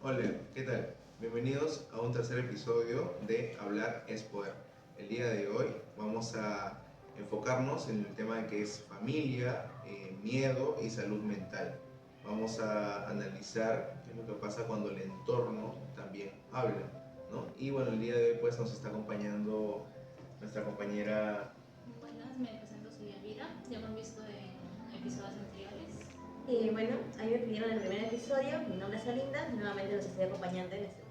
Hola, ¿qué tal? Bienvenidos a un tercer episodio de Hablar es Poder. El día de hoy vamos a enfocarnos en el tema que es familia, miedo y salud mental. Vamos a analizar qué es lo que pasa cuando el entorno también habla, ¿no? Y bueno, el día de hoy pues nos está acompañando nuestra compañera. Buenas, me presento, soy Elvira. Ya me han visto en episodios anteriores. Y bueno, a mí me pidieron el primer episodio, mi nombre es Alinda, nuevamente los estoy acompañando en este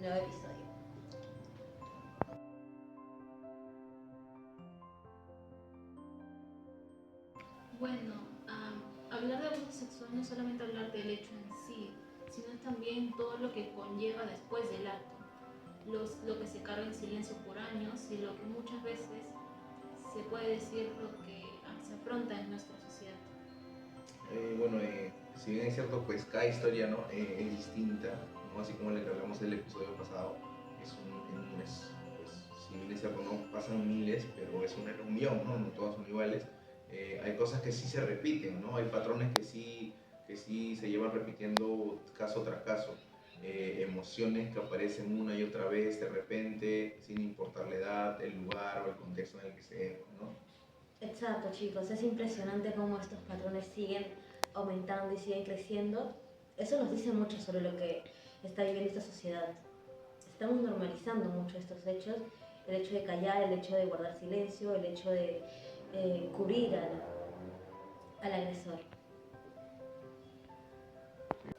nuevo episodio. Bueno, hablar de abuso sexual no es solamente hablar del hecho en sí, sino también todo lo que conlleva después del acto. Lo que se carga en silencio por años y lo que muchas veces se puede decir lo que se afronta en nuestra sociedad. Si bien es cierto, pues cada historia, ¿no? Es distinta, ¿no? Así como la que hablamos del episodio pasado, pues, si bien es cierto, no pasan miles, pero es una reunión, ¿no? No todas son iguales. Hay cosas que sí se repiten, ¿no? Hay patrones que sí se llevan repitiendo caso tras caso. Emociones que aparecen una y otra vez de repente, sin importar la edad, el lugar o el contexto en el que se dé, ¿no? Exacto, chicos, es impresionante cómo estos patrones siguen aumentando y siguen creciendo. Eso nos dice mucho sobre lo que está viviendo esta sociedad. Estamos normalizando mucho estos hechos, el hecho de callar, el hecho de guardar silencio, el hecho de cubrir al agresor.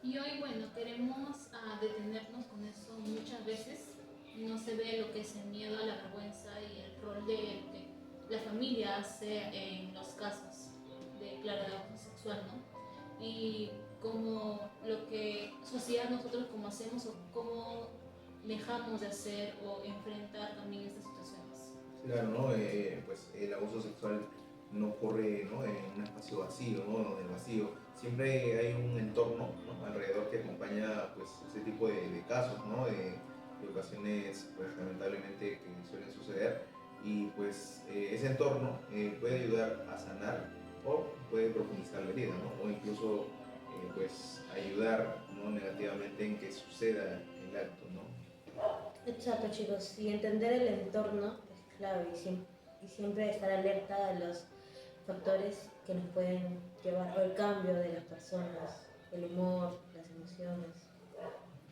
Y hoy, bueno, queremos detenernos con eso. Muchas veces no se ve lo que es el miedo a la vergüenza y el rol de que la familia hace en los casos de abuso sexual, ¿no? Y como lo que sociedad nosotros como hacemos o cómo dejamos de hacer o enfrentar también estas situaciones. Claro, ¿no? Pues el abuso sexual no ocurre, ¿no? En un espacio vacío, ¿no? En el vacío. Siempre hay un entorno, ¿no? Alrededor que acompaña pues, ese tipo de casos, ¿no? De ocasiones, pues lamentablemente, que suelen suceder. Y pues ese entorno puede ayudar a sanar o puede profundizar la herida, ¿no? O incluso pues ayudar, ¿no? Negativamente en que suceda el acto, ¿no? Exacto, chicos, y entender el entorno es clave y siempre estar alerta a los factores que nos pueden llevar al cambio de las personas, el humor, las emociones.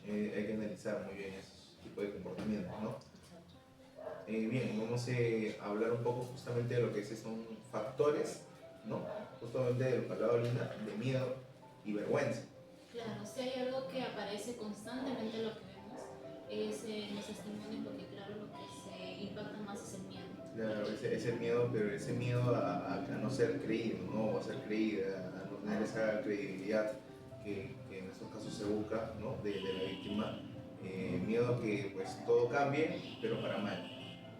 Hay que analizar muy bien ese tipo de comportamientos, ¿no? Exacto. Bien, vamos a hablar un poco justamente de lo que son factores, ¿no? Justamente de lo que hablaba Linda, de miedo y vergüenza. Claro, si hay algo que aparece constantemente en lo que vemos es en los testimonios, porque claro, lo que se impacta más es el miedo. Claro, ese miedo, pero ese miedo a no ser creído, ¿no? O a ser creída, a no tener esa credibilidad que en estos casos se busca, ¿no? De la víctima. Miedo a que pues todo cambie, pero para mal,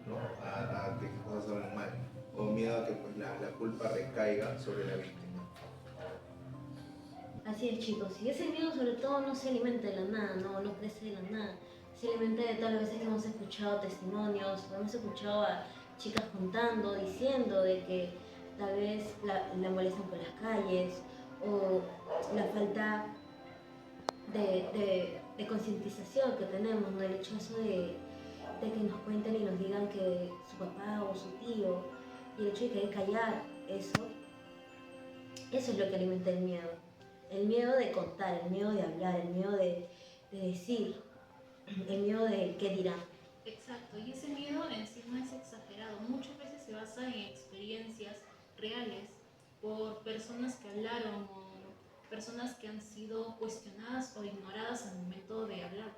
¿no? A que las cosas salgan mal. O miedo a que pues la culpa recaiga sobre la víctima. Así es, chicos, y ese miedo sobre todo no se alimenta de la nada, no crece de la nada. Se alimenta de todas las veces que hemos escuchado testimonios, o hemos escuchado a chicas contando, diciendo de que tal vez la molestan por las calles, o la falta de concientización que tenemos, ¿no? El hecho eso de que nos cuenten y nos digan que su papá o su tío, y el hecho de querer callar eso es lo que alimenta el miedo. El miedo de contar, el miedo de hablar, el miedo de decir, el miedo de qué dirán. Exacto, y ese miedo en sí no es exagerado. Muchas veces se basa en experiencias reales por personas que hablaron o personas que han sido cuestionadas o ignoradas al momento de hablar.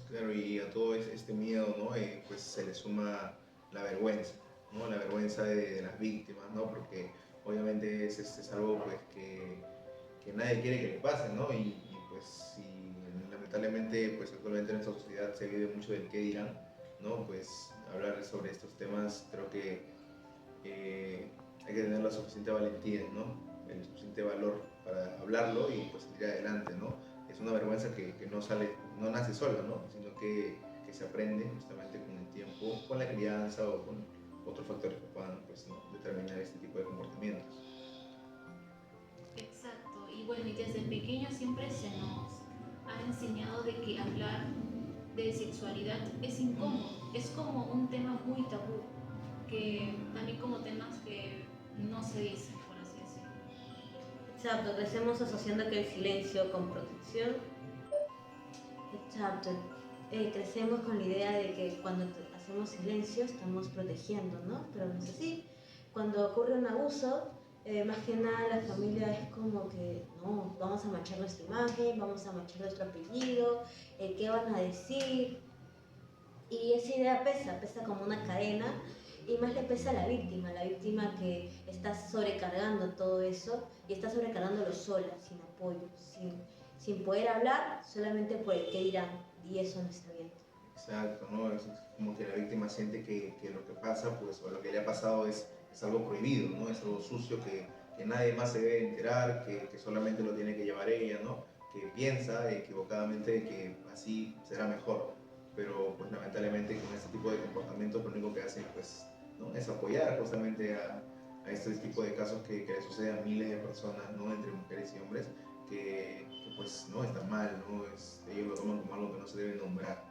Claro, y a todo este miedo, ¿no? Pues se le suma la vergüenza, ¿no? La vergüenza de las víctimas, ¿no? Porque obviamente es algo pues, que nadie quiere que le pase, ¿no? Pues si lamentablemente pues actualmente en nuestra sociedad se vive mucho del qué dirán, ¿no? Pues hablar sobre estos temas creo que hay que tener la suficiente valentía, ¿no? El suficiente valor para hablarlo y pues salir adelante, ¿no? Es una vergüenza que no sale, no nace sola, ¿no? Sino que se aprende justamente con el tiempo, con la crianza o con otros factores que puedan pues, ¿no? determinar este tipo de comportamientos. Exacto, y bueno, y desde pequeño siempre se nos ha enseñado de que hablar de sexualidad es incómodo, es como un tema muy tabú, que también como temas que no se dicen, por así decirlo. Exacto, crecemos asociando que el silencio con protección. Exacto, crecemos con la idea de que cuando hacemos silencio estamos protegiendo, ¿no? Pero no es así. Cuando ocurre un abuso, más que nada la familia es como que, no, vamos a manchar nuestra imagen, vamos a manchar nuestro apellido, ¿qué van a decir? Y esa idea pesa como una cadena y más le pesa a la víctima que está sobrecargando todo eso y está sobrecargándolo sola, sin apoyo, sin poder hablar, solamente por el qué dirán, y eso no está bien. Exacto, ¿no? Es como que la víctima siente que lo que pasa, pues, o lo que le ha pasado es algo prohibido, ¿no? Es algo sucio que nadie más se debe enterar, que solamente lo tiene que llevar ella, ¿no? Que piensa equivocadamente que así será mejor. Pero, pues, lamentablemente con este tipo de comportamientos lo único que hacen, pues, ¿no? Es apoyar justamente a este tipo de casos que le suceden a miles de personas, ¿no? Entre mujeres y hombres, pues, no está mal, ¿no? Ellos lo toman como algo que no se debe nombrar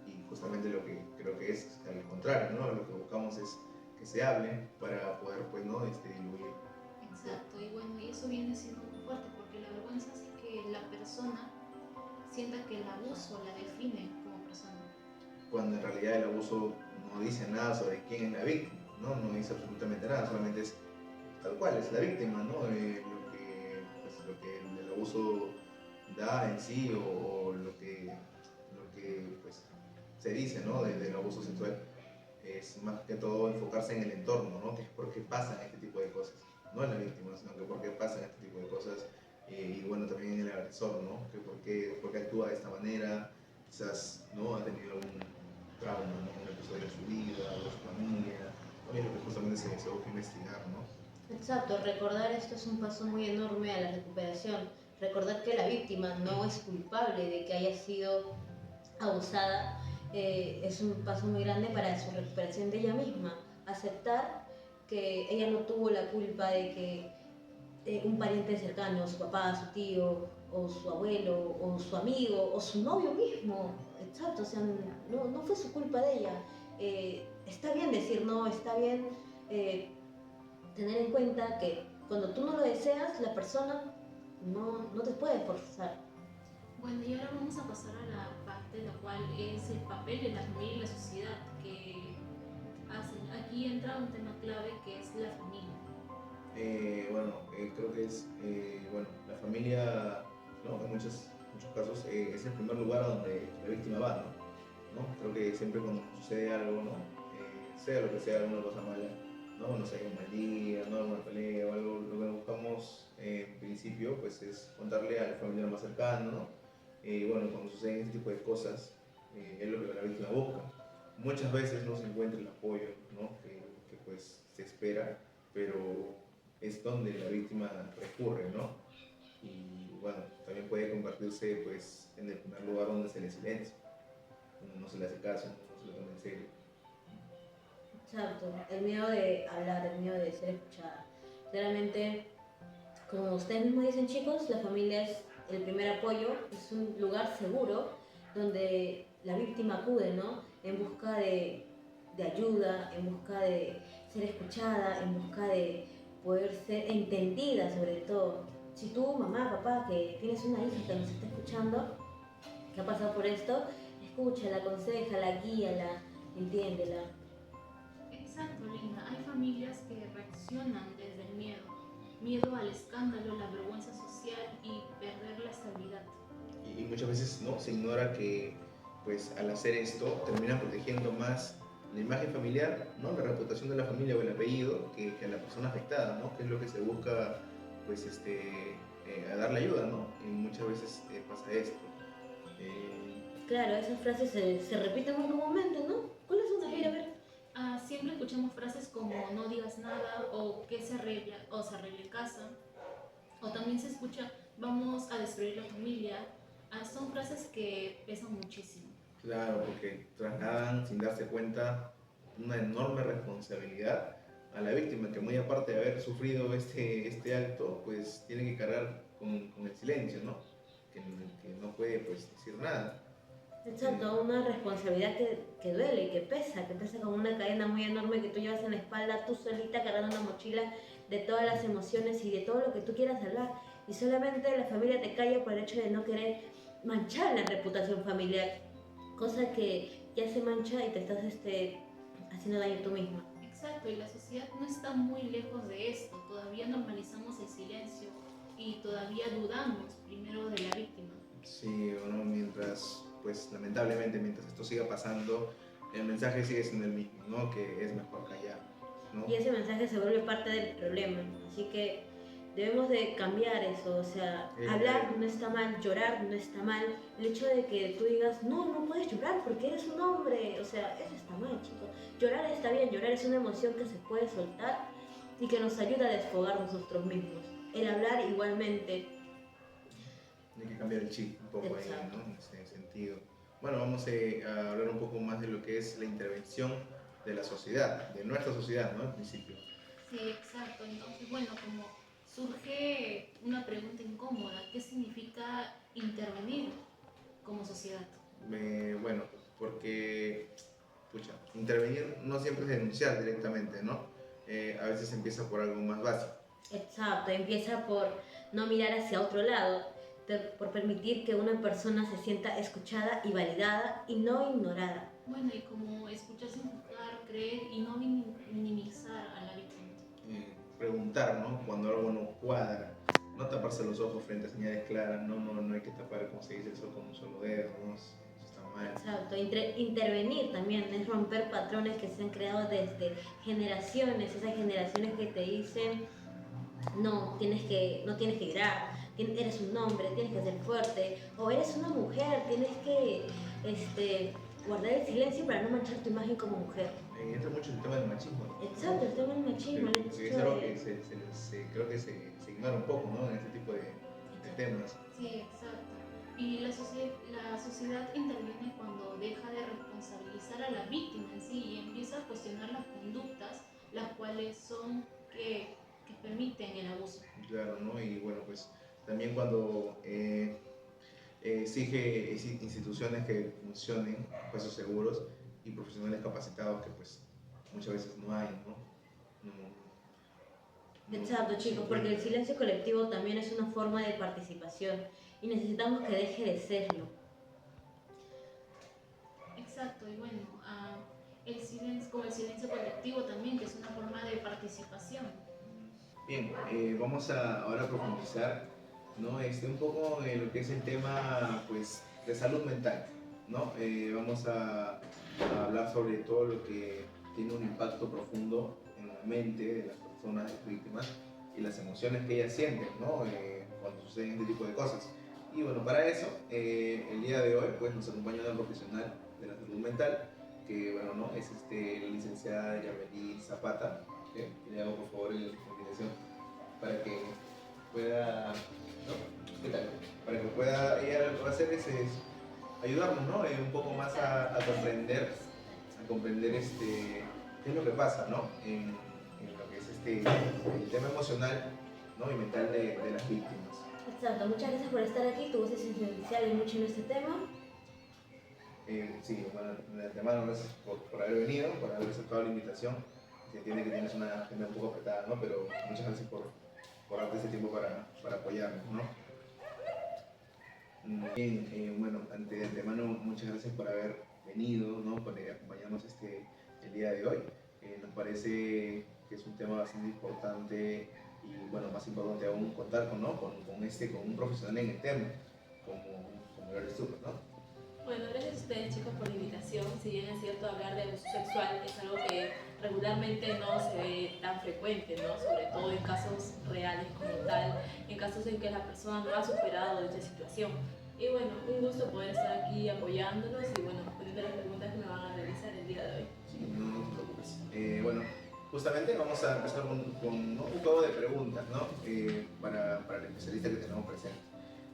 y justamente lo que creo que es al contrario, ¿no? Lo que buscamos es que se hable para poder, pues, ¿no? Diluir. Exacto, y bueno, y eso viene siendo muy fuerte porque la vergüenza hace que la persona sienta que el abuso la define como persona. Cuando en realidad el abuso no dice nada sobre quién es la víctima, ¿no? No dice absolutamente nada, solamente es tal cual, es la víctima, ¿no? Lo que el abuso da en sí o lo que pues, se dice, ¿no? Del abuso sexual es más que todo enfocarse en el entorno, ¿no? Que es por qué pasan este tipo de cosas, no en la víctima, sino que por qué pasan este tipo de cosas y bueno, también en el agresor, ¿no? Que por qué actúa de esta manera, quizás, ¿no? Ha tenido algún trauma, ¿no? Un episodio en su vida, o su familia, ¿no? Y es lo que justamente se busca investigar, ¿no? Exacto, recordar esto es un paso muy enorme a la recuperación. Recordar que la víctima no es culpable de que haya sido abusada es un paso muy grande para su recuperación de ella misma. Aceptar que ella no tuvo la culpa de que un pariente cercano, su papá, su tío, o su abuelo, o su amigo, o su novio mismo, exacto, o sea, no fue su culpa de ella. Está bien decir no, está bien tener en cuenta que cuando tú no lo deseas, la persona no te puede forzar. Bueno, y ahora vamos a pasar a la parte en la cual es el papel de la familia y la sociedad que hacen. Aquí entra un tema clave que es la familia. Creo que bueno, la familia, ¿no? En muchos casos es el primer lugar a donde la víctima va, ¿no? Creo que siempre cuando sucede algo, ¿no? Sea lo que sea, alguna cosa mala, ¿no? No sé, un mal día, ¿no? Alguna pelea o algo, lo que buscamos en principio, pues es contarle al familiar más cercano, ¿no? Bueno, cuando suceden este tipo de cosas, es lo que la víctima busca. Muchas veces no se encuentra el apoyo, ¿no? Que pues se espera, pero es donde la víctima recurre, ¿no? Y bueno, también puede convertirse pues en el primer lugar donde se le silencia, donde no se le hace caso, no se le toma en serio. Exacto, el miedo de hablar, el miedo de ser escuchada. Claramente, como ustedes mismos dicen, chicos, la familia es el primer apoyo, es un lugar seguro donde la víctima acude, ¿no? En busca de ayuda, en busca de ser escuchada, en busca de poder ser entendida sobre todo. Si tú, mamá, papá, que tienes una hija que nos está escuchando, que ha pasado por esto, escúchala, aconsejala, guíala, entiéndela. Exacto, Linda. Hay familias que reaccionan desde el miedo. Miedo al escándalo, la vergüenza social y perder la estabilidad. Y muchas veces no se ignora que pues al hacer esto termina protegiendo más la imagen familiar, ¿no? La reputación de la familia o el apellido que a la persona afectada, ¿no? Que es lo que se busca pues a darle ayuda, ¿no? Y muchas veces pasa esto. Claro, esas frases se repiten muy comúnmente, ¿no? ¿Cuáles son? Sí. Mira, a ver. Siempre escuchamos frases como no digas nada o que se arregla o se arregle en casa. O también se escucha vamos a destruir la familia. Son frases que pesan muchísimo. Claro, porque trasladan sin darse cuenta una enorme responsabilidad a la víctima, que muy aparte de haber sufrido este acto, pues tiene que cargar con el silencio, ¿no? Que no puede pues decir nada. Exacto, una responsabilidad que duele, que pesa como una cadena muy enorme que tú llevas en la espalda, tú solita cargando una mochila de todas las emociones y de todo lo que tú quieras hablar. Y solamente la familia te calla por el hecho de no querer manchar la reputación familiar, cosa que ya se mancha y te estás haciendo daño tú misma. Exacto, y la sociedad no está muy lejos de esto. Todavía normalizamos el silencio y todavía dudamos primero de la víctima. Sí, bueno, mientras, pues lamentablemente, mientras esto siga pasando, el mensaje sigue siendo el mismo, ¿no? Que es mejor callar, ¿no? Y ese mensaje se vuelve parte del problema. Así que debemos de cambiar eso. O sea, hablar no está mal, llorar no está mal. El hecho de que tú digas, no, no puedes llorar porque eres un hombre. O sea, eso está mal, chicos. Llorar está bien, llorar es una emoción que se puede soltar y que nos ayuda a desfogarnos nosotros mismos. El hablar igualmente. Hay que cambiar el chip un poco ahí, Exacto. ¿no? En ese sentido. Bueno, vamos a hablar un poco más de lo que es la intervención de la sociedad, de nuestra sociedad, ¿no? Al principio. Sí, exacto. Entonces, bueno, como surge una pregunta incómoda, ¿qué significa intervenir como sociedad? Bueno, porque, pucha, intervenir no siempre es denunciar directamente, ¿no? A veces empieza por algo más básico. Exacto, empieza por no mirar hacia otro lado, por permitir que una persona se sienta escuchada y validada y no ignorada. Bueno, y como escuchar sin juzgar, creer y no minimizar a la víctima. Preguntar, ¿no? Cuando algo no cuadra, no taparse los ojos frente a señales claras, no hay que tapar, como se dice, el sol con un solo dedo, ¿no? Eso está mal. Exacto, intervenir también es romper patrones que se han creado desde generaciones, esas generaciones que te dicen, no tienes que llorar, eres un hombre, tienes que ser fuerte, o eres una mujer, tienes que guardar el silencio para no manchar tu imagen como mujer. Entra mucho el tema del machismo, ¿no? Exacto, el tema del machismo, el Porque hecho es algo de... que creo que se ignora un poco, ¿no? En este tipo de temas. Sí, exacto. Y la sociedad interviene cuando deja de responsabilizar a la víctima en sí y empieza a cuestionar las conductas, las cuales son que permiten el abuso. Claro, ¿no? Y bueno, pues también cuando exige instituciones que funcionen, espacios seguros y profesionales capacitados que pues muchas veces no hay, ¿no? Exacto, chicos, porque el silencio colectivo también es una forma de participación y necesitamos que deje de serlo. Exacto, y bueno, como el silencio colectivo también, que es una forma de participación. Bien, vamos a ahora profundizar, ¿no? Un poco en lo que es el tema pues, de salud mental, ¿no? Vamos a hablar sobre todo lo que tiene un impacto profundo en la mente de las personas, de las víctimas, y las emociones que ellas sienten, ¿no? Cuando suceden este tipo de cosas. Y bueno, para eso, el día de hoy pues, nos acompaña una profesional de la salud mental, que bueno, ¿no? Es la licenciada Yameli Zapata, que le hago por favor la invitación para que pueda, ¿no? ¿Qué tal? Para que pueda, ella lo que va a hacer es ayudarnos, ¿no? Un poco más a comprender qué es lo que pasa, ¿no? En lo que es el tema emocional, ¿no? Y mental de las víctimas. Exacto, muchas gracias por estar aquí, tu voz es esencial y mucho en este tema. Sí, bueno, de antemano gracias por haber venido, por haber aceptado la invitación. Se entiende que tienes una agenda un poco apretada, ¿no? Pero muchas gracias por darte ese tiempo para apoyarnos, ¿no? Bien, bueno, de antemano muchas gracias por haber venido, ¿no? Por acompañarnos el día de hoy. Nos parece que es un tema bastante importante y, bueno, más importante aún contar ¿no? con un profesional en el tema, como lo eres tú, ¿no? Bueno, gracias a ustedes chicos por la invitación. Si bien es cierto, hablar de abuso sexual es algo que regularmente no se ve tan frecuente, ¿no? Sobre todo en casos reales como tal, en casos en que la persona no ha superado dicha situación. Y bueno, un gusto poder estar aquí apoyándolos y bueno, respondiendo las preguntas que me van a realizar el día de hoy. Sí, no te preocupes. Bueno, justamente vamos a empezar con ¿no? un juego de preguntas, ¿no? Para el especialista que tenemos presente.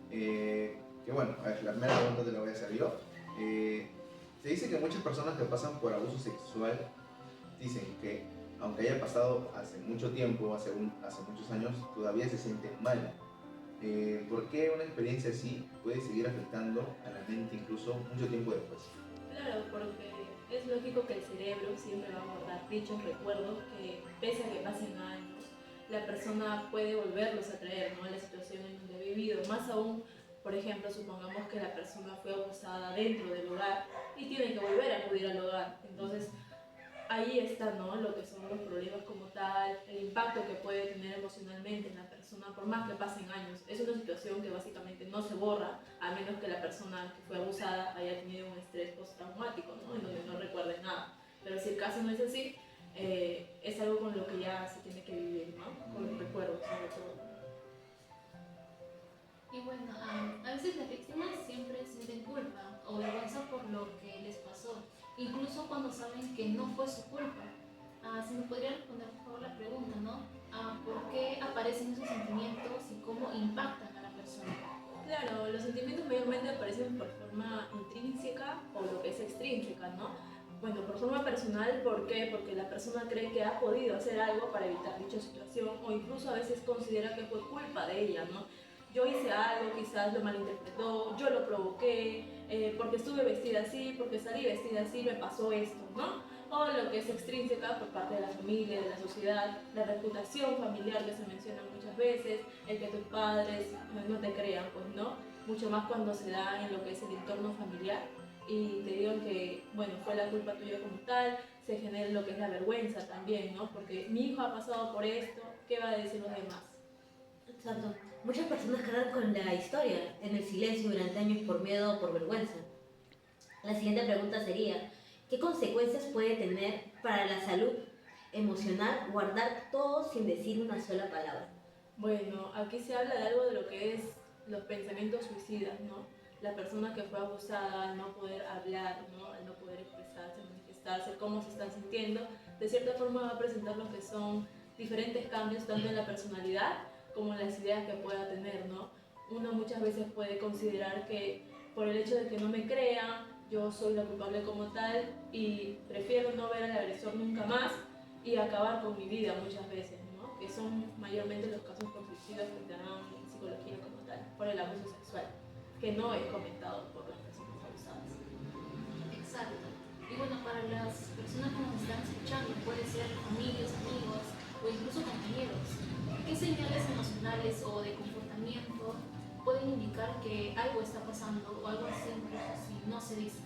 Que bueno, a ver, la primera pregunta te la voy a hacer yo. Se dice que muchas personas que pasan por abuso sexual dicen que aunque haya pasado hace mucho tiempo, hace muchos años, todavía se sienten mal. ¿Por qué una experiencia así puede seguir afectando a la mente incluso mucho tiempo después? Claro, porque es lógico que el cerebro siempre va a guardar dichos recuerdos que, pese a que pasen años, la persona puede volverlos a traer, ¿no?, a la situación en donde ha vivido. Más aún, por ejemplo, supongamos que la persona fue abusada dentro del hogar y tiene que volver a acudir al hogar. Entonces, ahí está, ¿no?, lo que son los problemas como tal, el impacto que puede tener emocionalmente en la persona, por más que pasen años. Es una situación que básicamente no se borra, a menos que la persona que fue abusada haya tenido un estrés postraumático, ¿no?, en donde no recuerde nada. Pero si el caso no es así, es algo con lo que ya se tiene que vivir, ¿no?, con los recuerdos sobre todo. Y bueno, a veces las víctimas siempre sienten culpa o vergüenza por lo que les pasó, incluso cuando saben que no fue su culpa. Si me podría responder por favor la pregunta, ¿no? ¿Por qué aparecen esos sentimientos y cómo impactan a la persona? Claro, los sentimientos mayormente aparecen por forma intrínseca o lo que es extrínseca, ¿no? Bueno, por forma personal, ¿por qué? Porque la persona cree que ha podido hacer algo para evitar dicha situación o incluso a veces considera que fue culpa de ella, ¿no? Yo hice algo, quizás lo malinterpretó, yo lo provoqué, porque estuve vestida así, porque salí vestida así, me pasó esto, ¿no? O lo que es extrínseca por parte de la familia, de la sociedad, la reputación familiar que se menciona muchas veces, el que tus padres no te crean, pues no, mucho más cuando se da en lo que es el entorno familiar y te digo que, bueno, fue la culpa tuya como tal, se genera lo que es la vergüenza también, ¿no? Porque mi hijo ha pasado por esto, ¿qué va a decir los demás? Exacto. Muchas personas cargan con la historia en el silencio durante años por miedo o por vergüenza. La siguiente pregunta sería, ¿qué consecuencias puede tener para la salud emocional guardar todo sin decir una sola palabra? Bueno, aquí se habla de algo de lo que es los pensamientos suicidas, ¿no? La persona que fue abusada al no poder hablar, ¿no?, al no poder expresarse, manifestarse, cómo se están sintiendo, de cierta forma va a presentar lo que son diferentes cambios tanto en la personalidad como en las ideas que pueda tener, ¿no? Uno muchas veces puede considerar que por el hecho de que no me crean, yo soy la culpable como tal y prefiero no ver al agresor nunca más y acabar con mi vida muchas veces, ¿no?, que son mayormente los casos por suicidio que te dan en psicología como tal, por el abuso sexual, que no es comentado por las personas abusadas. Exacto. Y bueno, para las personas que nos están escuchando, puede ser familias, amigos o incluso compañeros, ¿qué señales emocionales o de comportamiento pueden indicar que algo está pasando o algo así incluso si no se dice?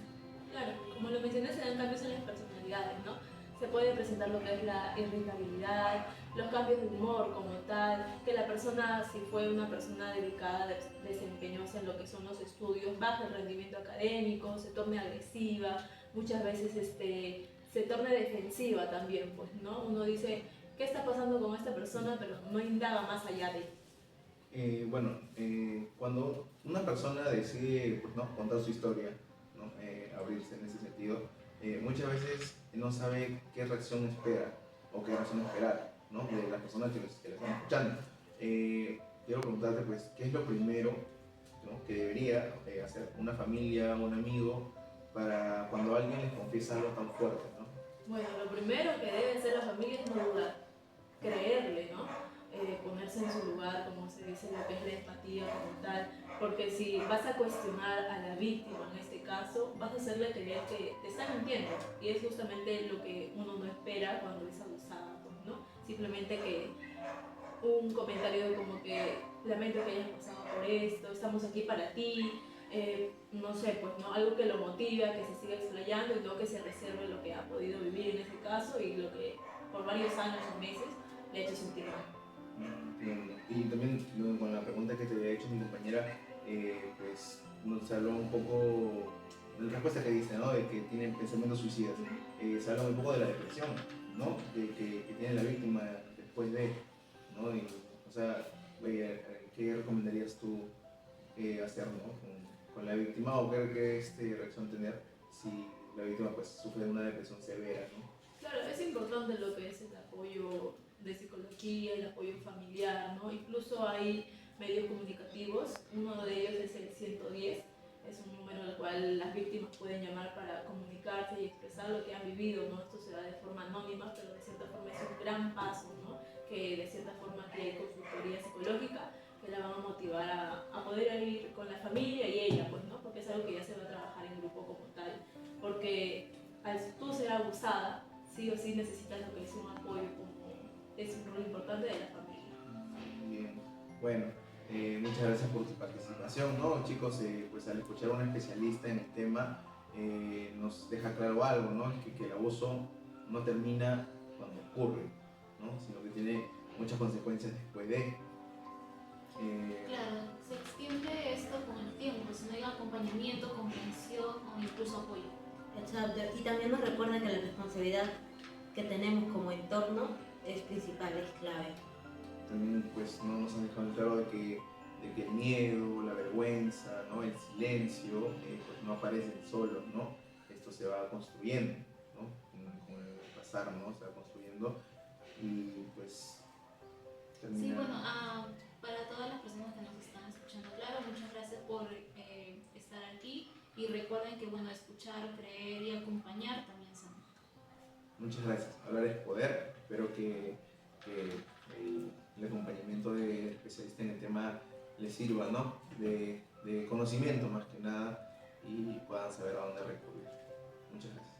Claro, como lo mencioné, se dan cambios en las personalidades, ¿no? Se puede presentar lo que es la irritabilidad, los cambios de humor como tal, que la persona, si fue una persona dedicada, desempeñosa en lo que son los estudios, baja el rendimiento académico, se torne agresiva, muchas veces se torne defensiva también, pues, ¿no? Uno dice, ¿qué está pasando con esta persona? Pero no indaga más allá de. Cuando una persona decide pues, ¿no?, contar su historia, ¿no?, abrirse en ese sentido, muchas veces no sabe qué reacción espera o qué reacción esperar, ¿no?, de las personas que la están escuchando. Quiero preguntarte, pues, ¿qué es lo primero, ¿no?, que debería hacer una familia o un amigo para cuando alguien les confiesa algo tan fuerte, ¿no? Bueno, lo primero que debe hacer la familia es no dudar, creerle, ¿no? Ponerse en su lugar, como se dice, lo que es la empatía como tal, porque si vas a cuestionar a la víctima en este caso, vas a hacerle creer que te está mintiendo, y es justamente lo que uno no espera cuando es abusada, pues, ¿no? Simplemente que un comentario como que lamento que hayas pasado por esto, estamos aquí para ti, no sé, pues, ¿no?, algo que lo motive a que se siga explayando y no que se reserve lo que ha podido vivir en ese caso y lo que por varios años o meses le ha hecho sentir mal. Entiendo. Y también con la pregunta que te había hecho mi compañera, pues nos habló un poco de la respuesta que dice, ¿no?, de que tienen pensamientos suicidas. Se habla un poco de la depresión, ¿no?, que tiene la víctima después de, ¿no? Y, o sea, ¿qué recomendarías tú hacer, ¿no?, con la víctima o qué reacción tener si la víctima pues sufre de una depresión severa, ¿no? Claro, es importante lo que es el apoyo de psicología, el apoyo familiar, ¿no? Incluso hay medios comunicativos, uno de ellos es el 110, es un número al cual las víctimas pueden llamar para comunicarse y expresar lo que han vivido, ¿no? Esto se da de forma anónima, pero de cierta forma es un gran paso, ¿no?, que de cierta forma aquí hay consultoría psicológica, que la van a motivar a poder ir con la familia y ella, pues, ¿no? Porque es algo que ya se va a trabajar en grupo como tal. Porque al tú ser abusada, sí o sí necesitas lo que es un apoyo, como es un rol importante de la familia. Bien, bueno, muchas gracias por tu participación, ¿no? Chicos, pues al escuchar a un especialista en el tema, nos deja claro algo, ¿no? Que el abuso no termina cuando ocurre, ¿no? Sino que tiene muchas consecuencias después de. Claro, se extiende esto con el tiempo, si no hay acompañamiento, comprensión o incluso apoyo. Exacto. Y también nos recuerda que la responsabilidad que tenemos como entorno es principal, es clave. También pues no nos han dejado claro de que el miedo, la vergüenza, ¿no? El silencio, pues no aparecen solos, ¿no? Esto se va construyendo, ¿no? Con el pasar, ¿no? Se va construyendo y pues termina. Sí, bueno, para todas las personas que nos están escuchando, claro, muchas gracias por estar aquí y recuerden que, bueno, escuchar, creer y acompañar también son. Muchas gracias. Hablar es poder. Espero que el acompañamiento de especialista en el tema les sirva, ¿no? De conocimiento más que nada y puedan saber a dónde recurrir. Muchas gracias.